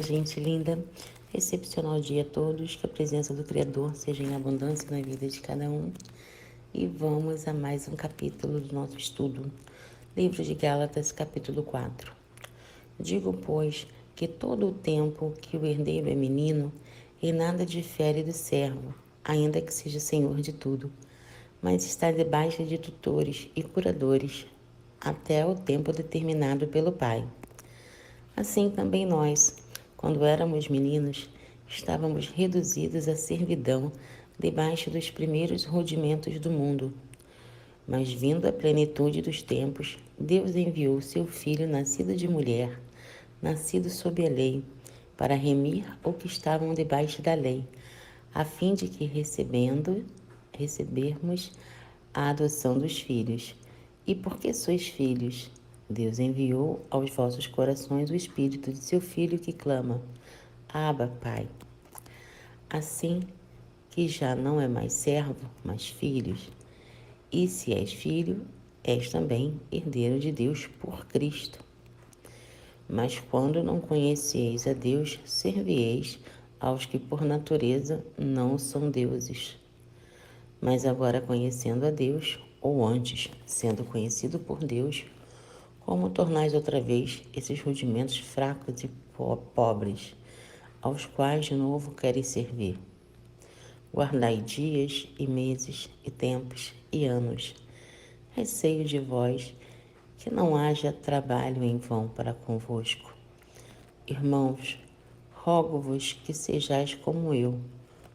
Gente linda, excepcional dia a todos, que a presença do Criador seja em abundância na vida de cada um. E vamos a mais um capítulo do nosso estudo, livro de Gálatas, capítulo 4. Digo, pois, que todo o tempo que o herdeiro é menino, em nada difere do servo, ainda que seja senhor de tudo, mas está debaixo de tutores e curadores, até o tempo determinado pelo Pai. Assim também nós, quando éramos meninos, estávamos reduzidos à servidão debaixo dos primeiros rudimentos do mundo. Mas vindo a plenitude dos tempos, Deus enviou seu Filho nascido de mulher, nascido sob a lei, para remir o que estavam debaixo da lei, a fim de que recebermos a adoção dos filhos. E porque sois filhos, Deus enviou aos vossos corações o Espírito de seu Filho que clama, Abba, Pai. Assim que já não é mais servo, mas filhos. E se és filho, és também herdeiro de Deus por Cristo. Mas quando não conheceis a Deus, servieis aos que por natureza não são deuses. Mas agora conhecendo a Deus, ou antes, sendo conhecido por Deus, como tornais outra vez esses rudimentos fracos e pobres, aos quais de novo quereis servir? Guardai dias e meses e tempos e anos. Receio de vós que não haja trabalho em vão para convosco. Irmãos, rogo-vos que sejais como eu,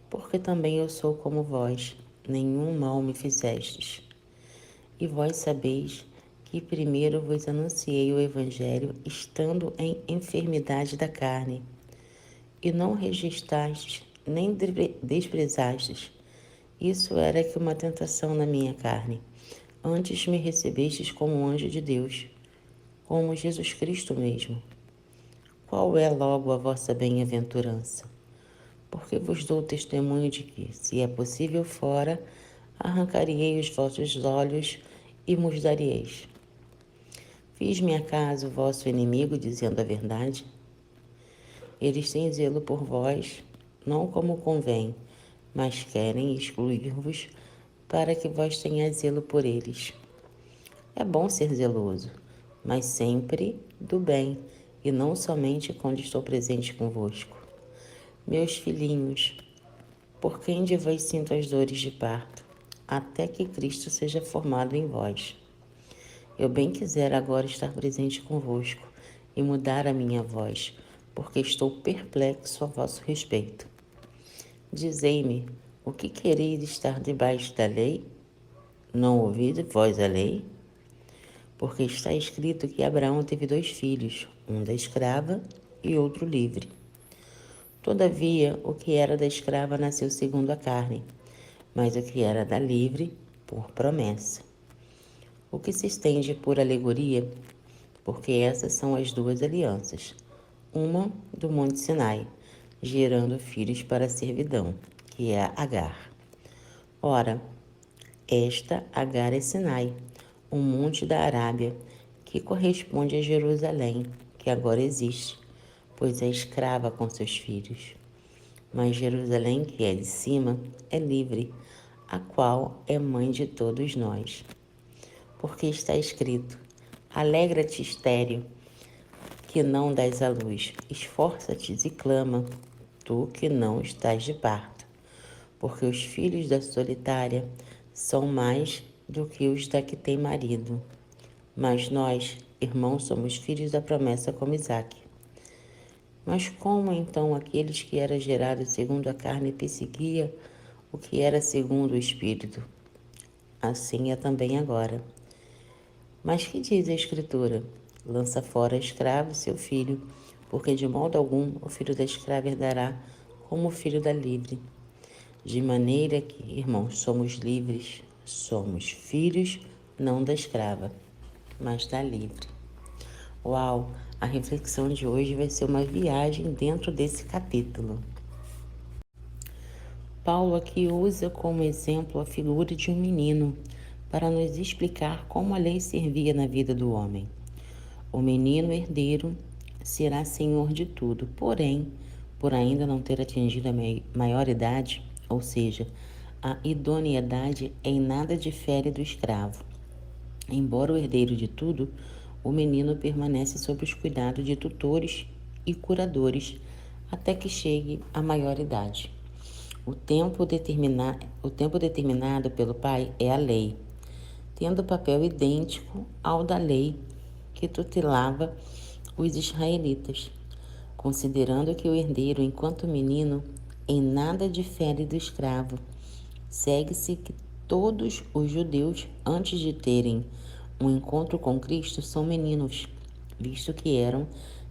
porque também eu sou como vós, nenhum mal me fizestes. E vós sabeis que primeiro vos anunciei o Evangelho estando em enfermidade da carne, e não rejeistastes nem desprezastes. Isso era que uma tentação na minha carne. Antes me recebestes como um anjo de Deus, como Jesus Cristo mesmo. Qual é logo a vossa bem-aventurança? Porque vos dou testemunho de que, se é possível fora, arrancareis os vossos olhos e vos dareis. Fiz-me acaso vosso inimigo dizendo a verdade? Eles têm zelo por vós, não como convém, mas querem excluir-vos para que vós tenhais zelo por eles. É bom ser zeloso, mas sempre do bem, e não somente quando estou presente convosco. Meus filhinhos, por quem de vós sinto as dores de parto, até que Cristo seja formado em vós. Eu bem quisera agora estar presente convosco e mudar a minha voz, porque estou perplexo a vosso respeito. Dizei-me, o que quereis estar debaixo da lei? Não ouvis vós a lei? Porque está escrito que Abraão teve 2 filhos, um da escrava e outro livre. Todavia, o que era da escrava nasceu segundo a carne, mas o que era da livre, por promessa. O que se estende por alegoria, porque essas são as 2 alianças, uma do Monte Sinai, gerando filhos para a servidão, que é Agar. Ora, esta Agar é Sinai, um monte da Arábia, que corresponde a Jerusalém, que agora existe, pois é escrava com seus filhos. Mas Jerusalém, que é de cima, é livre, a qual é mãe de todos nós. Porque está escrito, alegra-te, estéril, que não dás à luz, esforça-te e clama, tu que não estás de parto, porque os filhos da solitária são mais do que os da que tem marido. Mas nós, irmãos, somos filhos da promessa como Isaque. Mas como então aqueles que eram gerados segundo a carne perseguia o que era segundo o Espírito? Assim é também agora. Mas que diz a Escritura? Lança fora a escravo seu filho, porque de modo algum o filho da escrava herdará como o filho da livre. De maneira que, irmãos, somos livres, somos filhos, não da escrava, mas da livre. Uau! A reflexão de hoje vai ser uma viagem dentro desse capítulo. Paulo aqui usa como exemplo a figura de um menino para nos explicar como a lei servia na vida do homem. O menino herdeiro será senhor de tudo. Porém, por ainda não ter atingido a maioridade, ou seja, a idoneidade, em nada difere do escravo. Embora o herdeiro de tudo, o menino permanece sob os cuidados de tutores e curadores até que chegue à maioridade. O tempo determinado pelo pai é a lei, tendo papel idêntico ao da lei que tutelava os israelitas, considerando que o herdeiro, enquanto menino, em nada difere do escravo. Segue-se que todos os judeus, antes de terem um encontro com Cristo, são meninos, visto que eram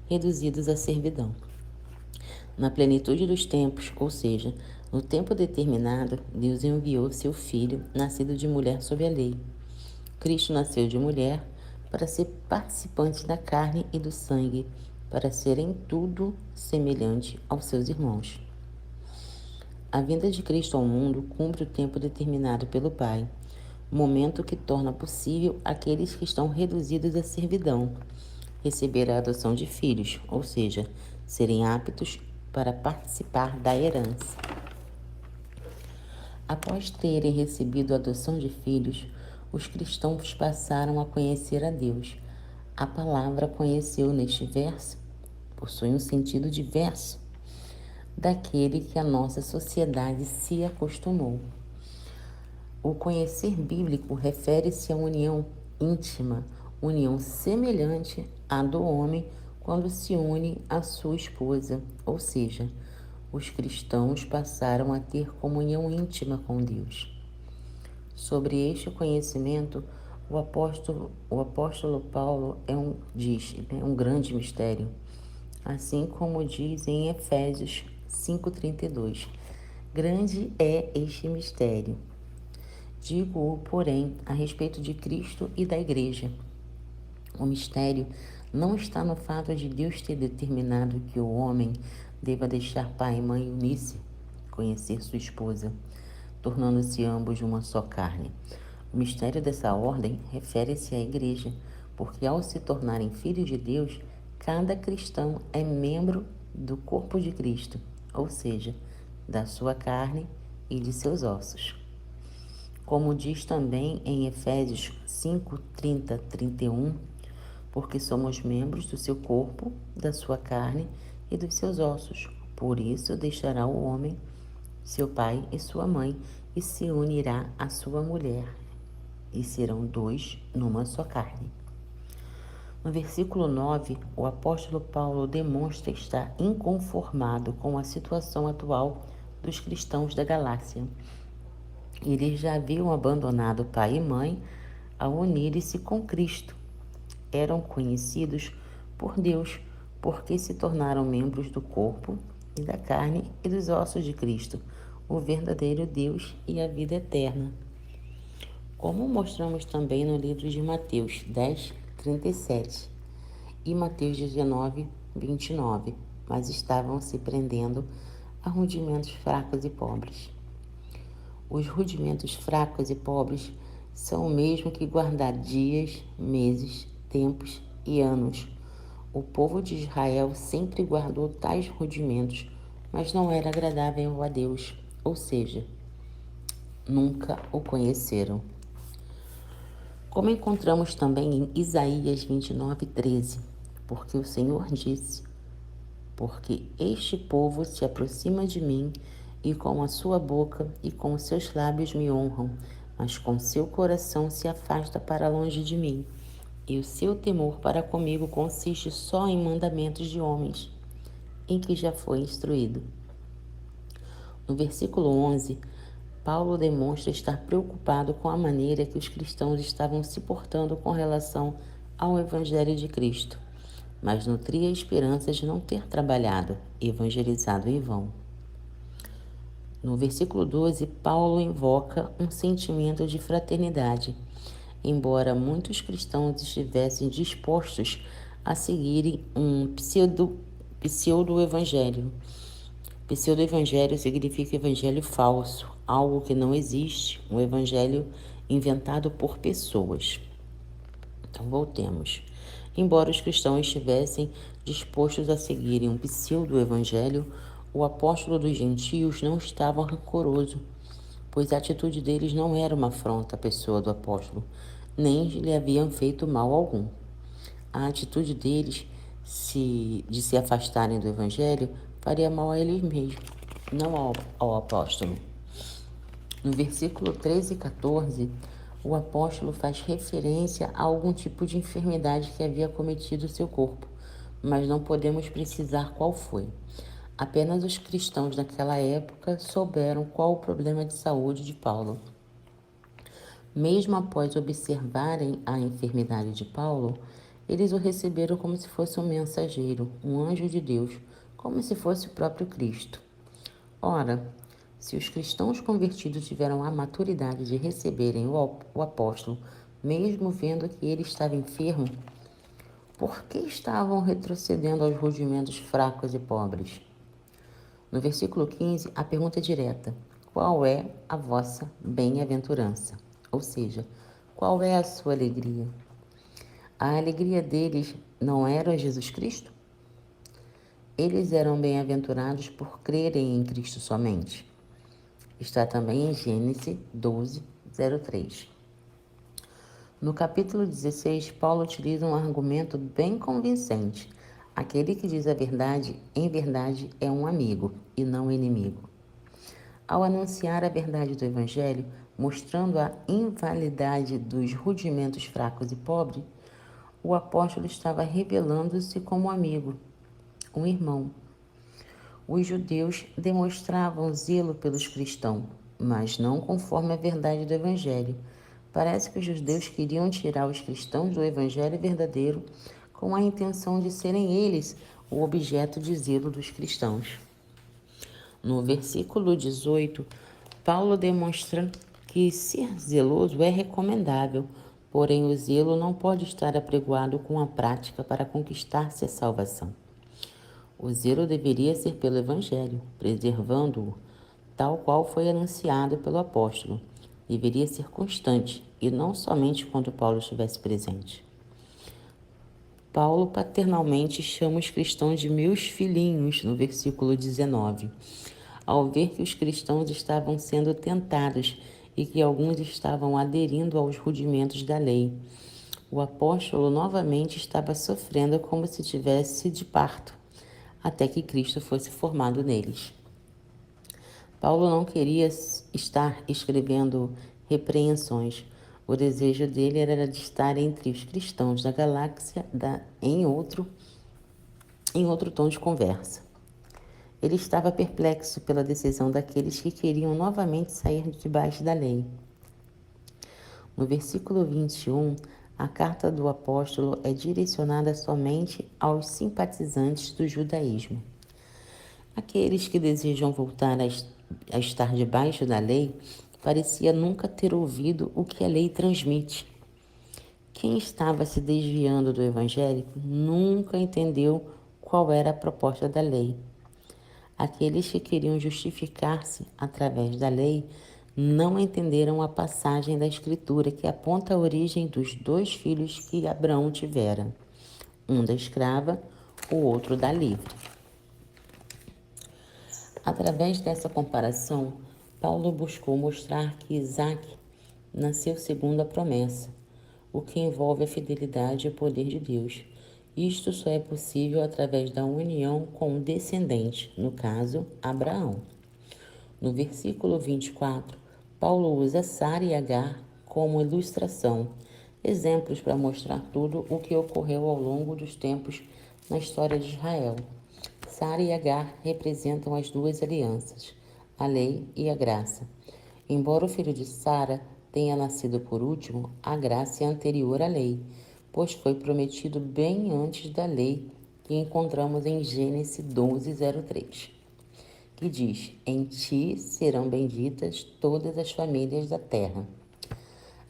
reduzidos à servidão. Na plenitude dos tempos, ou seja, no tempo determinado, Deus enviou seu Filho, nascido de mulher sob a lei. Cristo nasceu de mulher para ser participante da carne e do sangue, para ser em tudo semelhante aos seus irmãos. A vinda de Cristo ao mundo cumpre o tempo determinado pelo Pai, momento que torna possível aqueles que estão reduzidos à servidão receber a adoção de filhos, ou seja, serem aptos para participar da herança. Após terem recebido a adoção de filhos, os cristãos passaram a conhecer a Deus. A palavra conheceu neste verso possui um sentido diverso daquele que a nossa sociedade se acostumou. O conhecer bíblico refere-se à união íntima, união semelhante à do homem quando se une à sua esposa, ou seja, os cristãos passaram a ter comunhão íntima com Deus. Sobre este conhecimento, o apóstolo Paulo diz, um grande mistério, assim como diz em Efésios 5,32. Grande é este mistério. Digo-o, porém, a respeito de Cristo e da Igreja. O mistério não está no fato de Deus ter determinado que o homem deva deixar pai e mãe e unir-se, conhecer sua esposa, tornando-se ambos uma só carne. O mistério dessa ordem refere-se à Igreja, porque ao se tornarem filhos de Deus, cada cristão é membro do corpo de Cristo, ou seja, da sua carne e de seus ossos. Como diz também em Efésios 5, 30, 31, porque somos membros do seu corpo, da sua carne e dos seus ossos. Por isso deixará o homem seu pai e sua mãe e se unirá à sua mulher, e serão dois numa só carne. No versículo 9, o apóstolo Paulo demonstra estar inconformado com a situação atual dos cristãos da galáxia. Eles já haviam abandonado pai e mãe ao unirem-se com Cristo. Eram conhecidos por Deus porque se tornaram membros do corpo e da carne e dos ossos de Cristo, o verdadeiro Deus e a vida eterna. Como mostramos também no livro de Mateus 10, 37 e Mateus 19, 29, mas estavam se prendendo a rudimentos fracos e pobres. Os rudimentos fracos e pobres são o mesmo que guardar dias, meses, tempos e anos. O povo de Israel sempre guardou tais rudimentos, mas não era agradável a Deus, ou seja, nunca o conheceram. Como encontramos também em Isaías 29, 13, porque o Senhor disse: porque este povo se aproxima de mim, e com a sua boca e com os seus lábios me honram, mas com seu coração se afasta para longe de mim. E o seu temor para comigo consiste só em mandamentos de homens, em que já foi instruído. No versículo 11, Paulo demonstra estar preocupado com a maneira que os cristãos estavam se portando com relação ao Evangelho de Cristo, mas nutria a esperança de não ter trabalhado, evangelizado em vão. No versículo 12, Paulo invoca um sentimento de fraternidade, embora muitos cristãos estivessem dispostos a seguirem um pseudo-evangelho. Pseudo-evangelho significa evangelho falso, algo que não existe, um evangelho inventado por pessoas. Então, voltemos. Embora os cristãos estivessem dispostos a seguirem um pseudo-evangelho, o apóstolo dos gentios não estava rancoroso, pois a atitude deles não era uma afronta à pessoa do apóstolo, nem lhe haviam feito mal algum. A atitude deles de se afastarem do evangelho faria mal a eles mesmos, não ao apóstolo. No versículo 13 e 14, o apóstolo faz referência a algum tipo de enfermidade que havia cometido seu corpo, mas não podemos precisar qual foi. Apenas os cristãos daquela época souberam qual o problema de saúde de Paulo. Mesmo após observarem a enfermidade de Paulo, eles o receberam como se fosse um mensageiro, um anjo de Deus, como se fosse o próprio Cristo. Ora, se os cristãos convertidos tiveram a maturidade de receberem o apóstolo, mesmo vendo que ele estava enfermo, por que estavam retrocedendo aos rudimentos fracos e pobres? No versículo 15, a pergunta é direta: qual é a vossa bem-aventurança? Ou seja, qual é a sua alegria? A alegria deles não era Jesus Cristo? Eles eram bem-aventurados por crerem em Cristo somente. Está também em Gênesis 12, 03. No capítulo 16, Paulo utiliza um argumento bem convincente. Aquele que diz a verdade, em verdade, é um amigo e não um inimigo. Ao anunciar a verdade do Evangelho, mostrando a invalidade dos rudimentos fracos e pobres, o apóstolo estava revelando-se como amigo, um irmão. Os judeus demonstravam zelo pelos cristãos, mas não conforme a verdade do Evangelho. Parece que os judeus queriam tirar os cristãos do Evangelho verdadeiro com a intenção de serem eles o objeto de zelo dos cristãos. No versículo 18, Paulo demonstra que ser zeloso é recomendável, porém o zelo não pode estar apregoado com a prática para conquistar-se a salvação. O zelo deveria ser pelo Evangelho, preservando-o, tal qual foi anunciado pelo apóstolo. Deveria ser constante, e não somente quando Paulo estivesse presente. Paulo paternalmente chama os cristãos de meus filhinhos, no versículo 19, ao ver que os cristãos estavam sendo tentados e que alguns estavam aderindo aos rudimentos da lei. O apóstolo novamente estava sofrendo como se tivesse de parto, até que Cristo fosse formado neles. Paulo não queria estar escrevendo repreensões. O desejo dele era de estar entre os cristãos da galáxia em outro tom de conversa. Ele estava perplexo pela decisão daqueles que queriam novamente sair debaixo da lei. No versículo 21, a carta do apóstolo é direcionada somente aos simpatizantes do judaísmo. Aqueles que desejam voltar a estar debaixo da lei parecia nunca ter ouvido o que a lei transmite. Quem estava se desviando do evangelho nunca entendeu qual era a proposta da lei. Aqueles que queriam justificar-se através da lei não entenderam a passagem da Escritura que aponta a origem dos dois filhos que Abraão tivera, um da escrava, o outro da livre. Através dessa comparação, Paulo buscou mostrar que Isaac nasceu segundo a promessa, o que envolve a fidelidade e o poder de Deus. Isto só é possível através da união com o descendente, no caso, Abraão. No versículo 24, Paulo usa Sara e Agar como ilustração, exemplos para mostrar tudo o que ocorreu ao longo dos tempos na história de Israel. Sara e Agar representam as duas alianças, a lei e a graça. Embora o filho de Sara tenha nascido por último, a graça é anterior à lei, pois foi prometido bem antes da lei, que encontramos em Gênesis 12:03, que diz: em ti serão benditas todas as famílias da terra.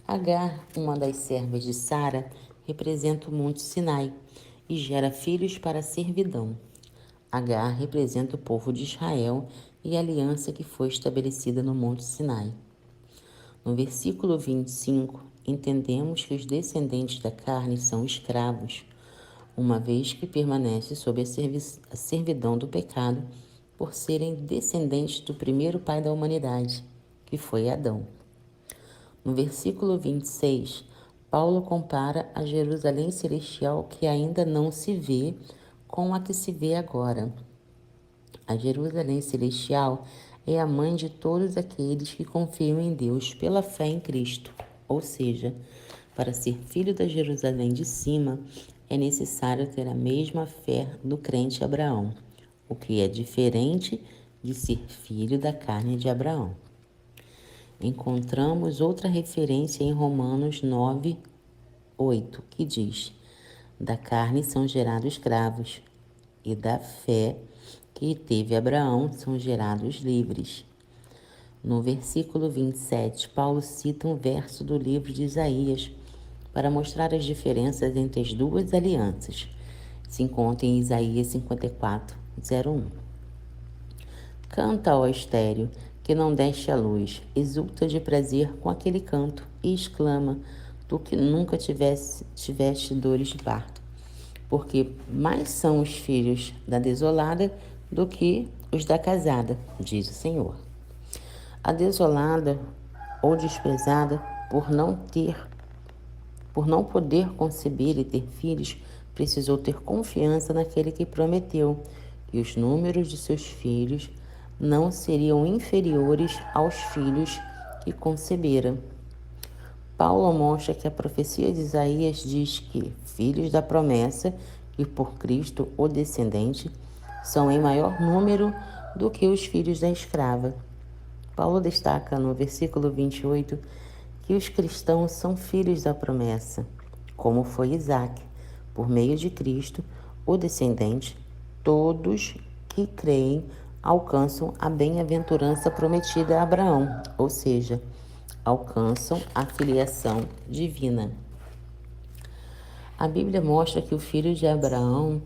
Agar, uma das servas de Sara, representa o Monte Sinai e gera filhos para a servidão. Agar representa o povo de Israel e a aliança que foi estabelecida no Monte Sinai. No versículo 25, entendemos que os descendentes da carne são escravos. uma vez que permanece sob a servidão do pecado, por serem descendentes do primeiro pai da humanidade, que foi Adão. No versículo 26, Paulo compara a Jerusalém celestial que ainda não se vê com a que se vê agora. A Jerusalém celestial é a mãe de todos aqueles que confiam em Deus pela fé em Cristo. Ou seja, para ser filho da Jerusalém de cima, é necessário ter a mesma fé do crente Abraão, o que é diferente de ser filho da carne de Abraão. Encontramos outra referência em Romanos 9, 8, que diz: da carne são gerados escravos, e da fé que teve Abraão são gerados livres. No versículo 27, Paulo cita um verso do livro de Isaías para mostrar as diferenças entre as duas alianças. Se encontra em Isaías 54, 01. Canta, ó estéreo, que não deste a luz, exulta de prazer com aquele canto e exclama, tu que nunca tiveste dores de parto, porque mais são os filhos da desolada do que os da casada, diz o Senhor. A desolada ou desprezada por não poder conceber e ter filhos, precisou ter confiança naquele que prometeu, e os números de seus filhos não seriam inferiores aos filhos que concebera. Paulo mostra que a profecia de Isaías diz que filhos da promessa, e por Cristo o descendente, são em maior número do que os filhos da escrava. Paulo destaca no versículo 28 que os cristãos são filhos da promessa, como foi Isaque, por meio de Cristo, o descendente, todos que creem alcançam a bem-aventurança prometida a Abraão, ou seja, alcançam a filiação divina. A Bíblia mostra que o filho de Abraão,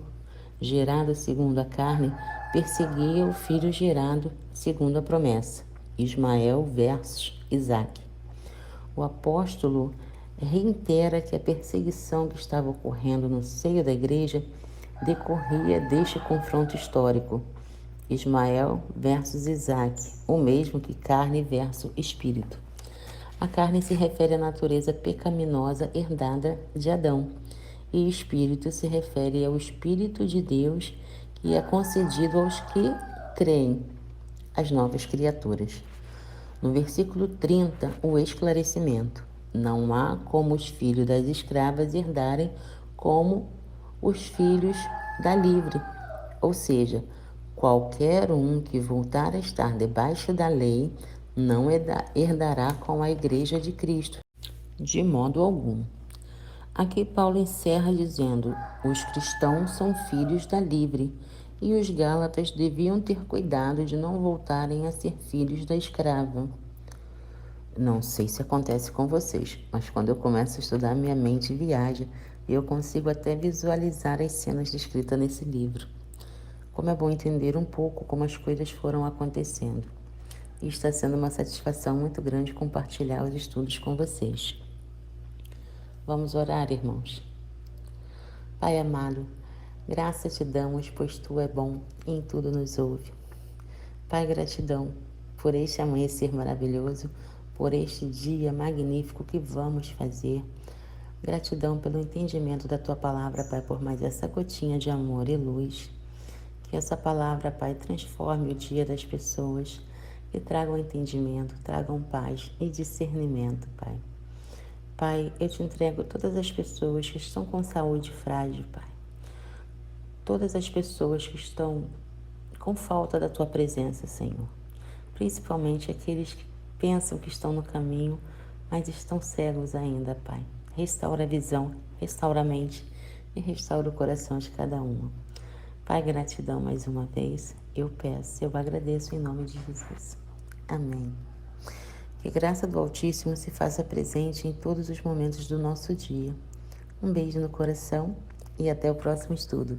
gerado segundo a carne, perseguia o filho gerado segundo a promessa, Ismael versus Isaque. O apóstolo reitera que a perseguição que estava ocorrendo no seio da igreja decorria deste confronto histórico, Ismael versus Isaque, o mesmo que carne versus espírito. A carne se refere à natureza pecaminosa herdada de Adão, e espírito se refere ao Espírito de Deus que é concedido aos que creem, as novas criaturas. No versículo 30, o esclarecimento. Não há como os filhos das escravas herdarem como os filhos da livre, ou seja, qualquer um que voltar a estar debaixo da lei não herdará com a igreja de Cristo, de modo algum. Aqui Paulo encerra dizendo, os cristãos são filhos da livre, e os gálatas deviam ter cuidado de não voltarem a ser filhos da escrava. Não sei se acontece com vocês, mas quando eu começo a estudar, minha mente viaja e eu consigo até visualizar as cenas descritas nesse livro. Como é bom entender um pouco como as coisas foram acontecendo. E está sendo uma satisfação muito grande compartilhar os estudos com vocês. Vamos orar, irmãos. Pai amado, graças te damos, pois Tu é bom e em tudo nos ouve. Pai, gratidão por este amanhecer maravilhoso, por este dia magnífico que vamos fazer. Gratidão pelo entendimento da Tua palavra, Pai, por mais essa gotinha de amor e luz. Que essa palavra, Pai, transforme o dia das pessoas, que tragam entendimento, tragam paz e discernimento, Pai. Pai, eu te entrego todas as pessoas que estão com saúde frágil, Pai. Todas as pessoas que estão com falta da Tua presença, Senhor. Principalmente aqueles que pensam que estão no caminho, mas estão cegos ainda, Pai. Restaura a visão, restaura a mente e restaura o coração de cada uma. Pai, gratidão mais uma vez. Eu peço, eu agradeço em nome de Jesus. Amém. Que a graça do Altíssimo se faça presente em todos os momentos do nosso dia. Um beijo no coração e até o próximo estudo.